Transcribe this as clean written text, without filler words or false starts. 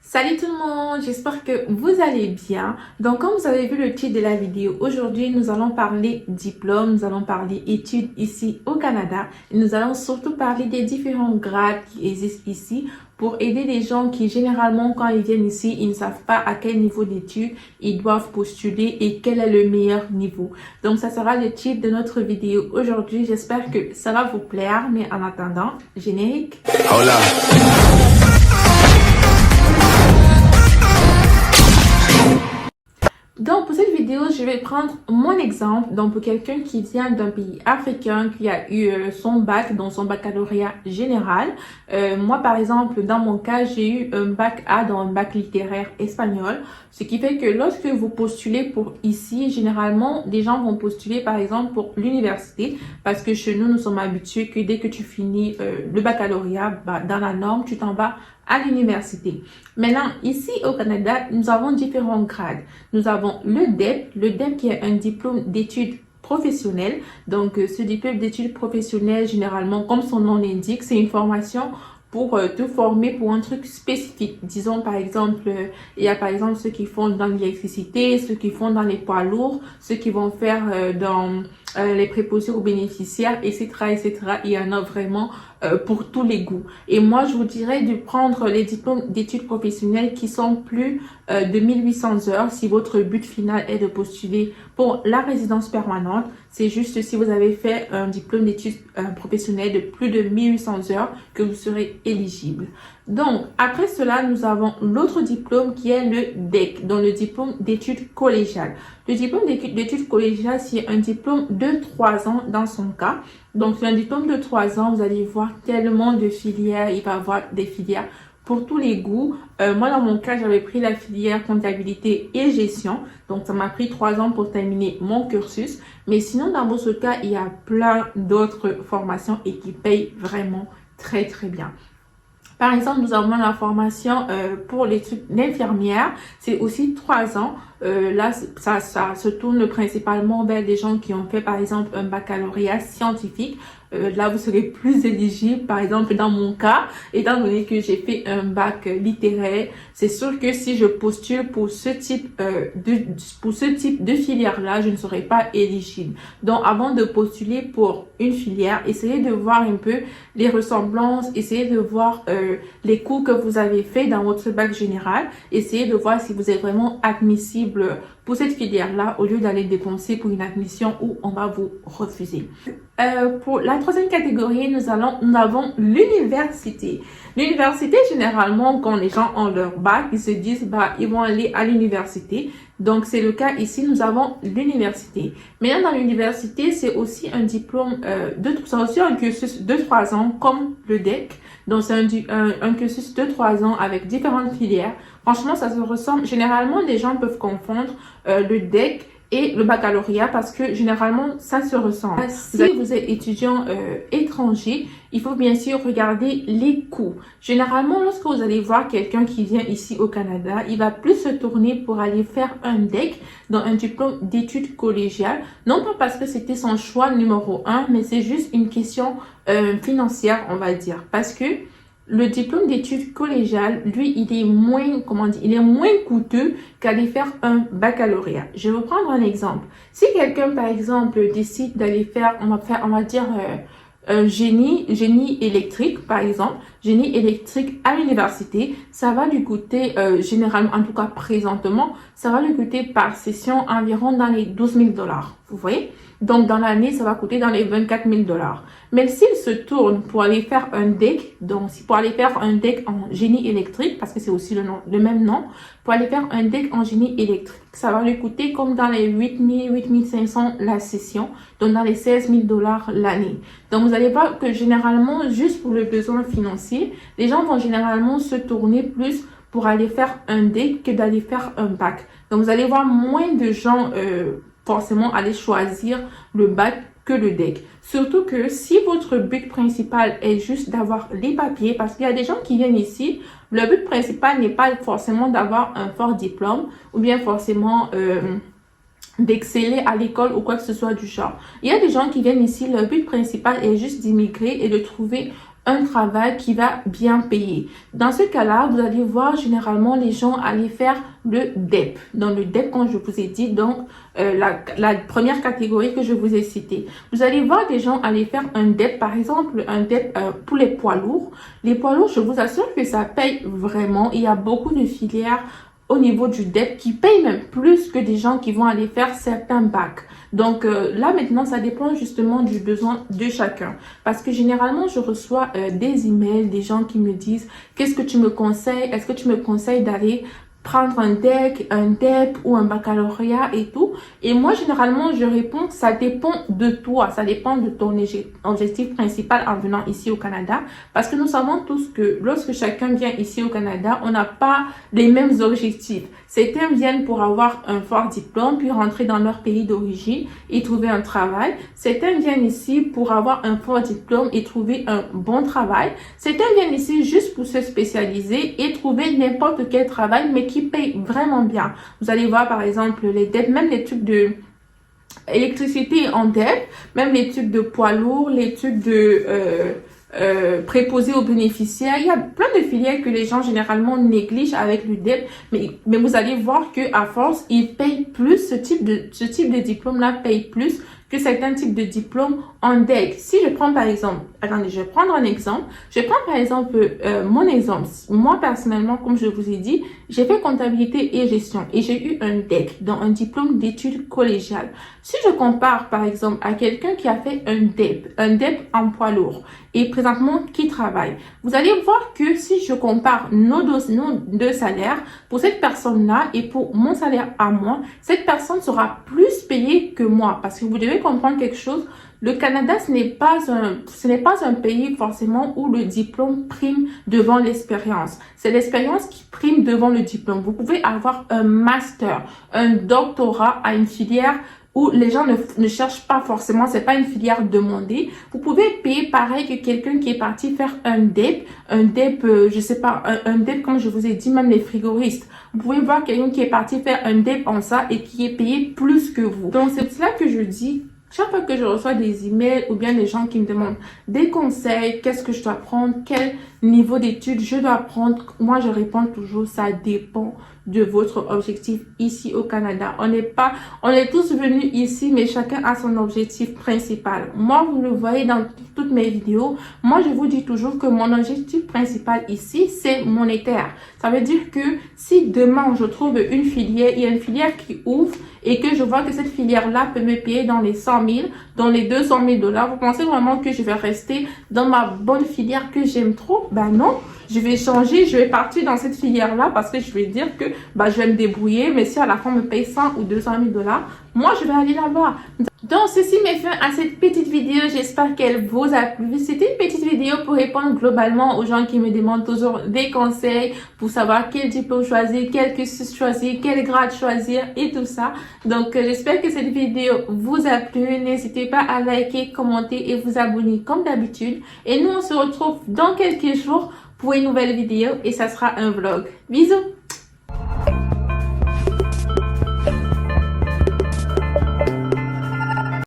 Salut tout le monde, j'espère que vous allez bien. Donc comme vous avez vu le titre de la vidéo, aujourd'hui nous allons parler diplôme, nous allons parler études ici au Canada et nous allons surtout parler des différents grades qui existent ici pour aider les gens qui généralement quand ils viennent ici, ils ne savent pas à quel niveau d'études ils doivent postuler et quel est le meilleur niveau. Donc ça sera le titre de notre vidéo aujourd'hui, j'espère que ça va vous plaire, mais en attendant, générique. Hola. Donc, pour cette vidéo, je vais prendre mon exemple. Donc, pour quelqu'un qui vient d'un pays africain, qui a eu son bac, donc son baccalauréat général. Moi, par exemple, dans mon cas, j'ai eu un bac A dans un bac littéraire espagnol. Ce qui fait que lorsque vous postulez pour ici, généralement, des gens vont postuler, par exemple, pour l'université. Parce que chez nous, nous sommes habitués que dès que tu finis le baccalauréat, dans la norme, tu t'en vas à l'université. Maintenant, ici au Canada, nous avons différents grades. Nous avons le DEP qui est un diplôme d'études professionnelles. Donc, ce diplôme d'études professionnelles, généralement, comme son nom l'indique, c'est une formation pour te former pour un truc spécifique. Disons, par exemple, il y a par exemple ceux qui font dans l'électricité, ceux qui font dans les poids lourds, ceux qui vont faire dans les préposés aux bénéficiaires, etc., etc. Il y en a vraiment pour tous les goûts. Et moi, je vous dirais de prendre les diplômes d'études professionnelles qui sont plus de 1800 heures si votre but final est de postuler pour la résidence permanente. C'est juste si vous avez fait un diplôme d'études professionnelles de plus de 1800 heures que vous serez éligible. Donc, après cela, nous avons l'autre diplôme qui est le DEC, donc le diplôme d'études collégiales. Le diplôme d'études collégiales, c'est un diplôme de 3 ans dans son cas. Donc, c'est un diplôme de 3 ans, vous allez voir tellement de filières, il va y avoir des filières pour tous les goûts. Moi, dans mon cas, j'avais pris la filière comptabilité et gestion. Donc, ça m'a pris 3 ans pour terminer mon cursus. Mais sinon, dans votre cas, il y a plein d'autres formations et qui payent vraiment très, très bien. Par exemple, nous avons la formation pour l'étude d'infirmière. C'est aussi 3 ans. Là, ça se tourne principalement vers des gens qui ont fait, par exemple, un baccalauréat scientifique. Là, vous serez plus éligible. Par exemple, dans mon cas, étant donné que j'ai fait un bac littéraire, c'est sûr que si je postule pour ce type de filière-là, je ne serai pas éligible. Donc, avant de postuler pour une filière, essayez de voir un peu les ressemblances, essayez de voir les cours que vous avez fait dans votre bac général, essayez de voir si vous êtes vraiment admissible pour cette filière-là au lieu d'aller dépenser pour une admission où on va vous refuser. Pour la troisième catégorie, nous avons l'université. L'université, généralement, quand les gens ont leur bac, ils se disent, ils vont aller à l'université. Donc, c'est le cas ici, nous avons l'université. Maintenant, dans l'université, c'est aussi un diplôme c'est aussi un cursus de 3 ans, comme le DEC. Donc, c'est un cursus de 3 ans avec différentes filières. Franchement, ça se ressemble. Généralement, les gens peuvent confondre le DEC et le baccalauréat parce que généralement ça se ressemble. Si vous êtes étudiant étranger, il faut bien sûr regarder les coûts. Généralement, lorsque vous allez voir quelqu'un qui vient ici au Canada, il va plus se tourner pour aller faire un DEC, dans un diplôme d'études collégiales. Non pas parce que c'était son choix numéro 1, mais c'est juste une question financière, on va dire. Parce que le diplôme d'études collégiales, lui, il est moins coûteux qu'aller faire un baccalauréat. Je vais vous prendre un exemple. Si quelqu'un, par exemple, décide d'aller faire, on va dire, un génie électrique, par exemple, génie électrique à l'université, ça va lui coûter, généralement, en tout cas présentement, ça va lui coûter par session environ dans les 12 000 $. Vous voyez? Donc, dans l'année, ça va coûter dans les 24 000 $. Mais s'il se tourne pour aller faire un DEC, donc pour aller faire un DEC en génie électrique, parce que c'est aussi le même nom, pour aller faire un DEC en génie électrique, ça va lui coûter comme dans les 8 000, 8 500 la session, donc dans les 16 000 $ l'année. Donc, vous allez voir que généralement, juste pour le besoin financier, les gens vont généralement se tourner plus pour aller faire un DEC que d'aller faire un bac. Donc, vous allez voir moins de gens forcément aller choisir le bac que le DEC. Surtout que si votre but principal est juste d'avoir les papiers, parce qu'il y a des gens qui viennent ici, le but principal n'est pas forcément d'avoir un fort diplôme ou bien forcément d'exceller à l'école ou quoi que ce soit du genre. Il y a des gens qui viennent ici, leur but principal est juste d'immigrer et de trouver un travail qui va bien payer. Dans ce cas-là, vous allez voir généralement les gens aller faire le DEP. Dans le DEP, comme je vous ai dit, donc la première catégorie que je vous ai citée. Vous allez voir des gens aller faire un DEP, par exemple un DEP pour les poids lourds. Les poids lourds, je vous assure que ça paye vraiment. Il y a beaucoup de filières au niveau du DEP qui payent même plus que des gens qui vont aller faire certains bacs. Donc là maintenant, ça dépend justement du besoin de chacun. Parce que généralement, je reçois des emails, des gens qui me disent « Qu'est-ce que tu me conseilles? Est-ce que tu me conseilles d'aller prendre un DEC, un DEP ou un baccalauréat et tout. » Et moi, généralement, je réponds, ça dépend de toi, ça dépend de ton objectif principal en venant ici au Canada. Parce que nous savons tous que lorsque chacun vient ici au Canada, on n'a pas les mêmes objectifs. Certains viennent pour avoir un fort diplôme, puis rentrer dans leur pays d'origine et trouver un travail. Certains viennent ici pour avoir un fort diplôme et trouver un bon travail. Certains viennent ici juste pour se spécialiser et trouver n'importe quel travail, mais qui paye vraiment bien. Vous allez voir par exemple les dettes, même les trucs de électricité en dette, même les trucs de poids lourds, les trucs de préposés aux bénéficiaires. Il y a plein de filières que les gens généralement négligent avec le DEP, mais vous allez voir que à force, ils payent plus. Ce type de diplôme-là paye plus que certains types de diplômes en DEC. Si je prends par exemple, attendez, je vais prendre un exemple. Je vais prendre par exemple mon exemple. Moi personnellement, comme je vous ai dit, j'ai fait comptabilité et gestion et j'ai eu un DEC, dans un diplôme d'études collégiales. Si je compare par exemple à quelqu'un qui a fait un DEP en poids lourd et présentement qui travaille, vous allez voir que si je compare nos deux salaires, pour cette personne-là et pour mon salaire à moi, cette personne sera plus payée que moi. Parce que vous devez comprendre quelque chose, le Canada, ce n'est pas un pays forcément où le diplôme prime devant l'expérience. C'est l'expérience qui prime devant le diplôme. Vous pouvez avoir un master, un doctorat à une filière où les gens ne cherchent pas forcément, c'est pas une filière demandée. Vous pouvez payer pareil que quelqu'un qui est parti faire un DEP, je sais pas, un DEP comme je vous ai dit, même les frigoristes. Vous pouvez voir quelqu'un qui est parti faire un DEP en ça et qui est payé plus que vous. Donc c'est pour cela que je dis, chaque fois que je reçois des emails ou bien des gens qui me demandent des conseils, qu'est-ce que je dois prendre, quel niveau d'études je dois prendre, moi je réponds toujours, ça dépend de votre objectif ici au Canada. On est tous venus ici, mais chacun a son objectif principal. Moi, vous le voyez dans toutes mes vidéos, moi je vous dis toujours que mon objectif principal ici, c'est monétaire. Ça veut dire que si demain je trouve une filière, il y a une filière qui ouvre et que je vois que cette filière-là peut me payer dans les 100 000, dans les 200 000 $, vous pensez vraiment que je vais rester dans ma bonne filière que j'aime trop? Ben non, je vais changer, je vais partir dans cette filière-là parce que je vais dire que je vais me débrouiller, mais si à la fin on me paye 100 ou 200 000 $, moi je vais aller là-bas. Donc ceci met fin à cette petite vidéo, j'espère qu'elle vous a plu. C'était une petite vidéo pour répondre globalement aux gens qui me demandent toujours des conseils pour savoir quel diplôme choisir, quel cursus choisir, quel grade choisir et tout ça. Donc j'espère que cette vidéo vous a plu. N'hésitez pas à liker, commenter et vous abonner comme d'habitude. Et nous on se retrouve dans quelques jours pour une nouvelle vidéo et ça sera un vlog. Bisous!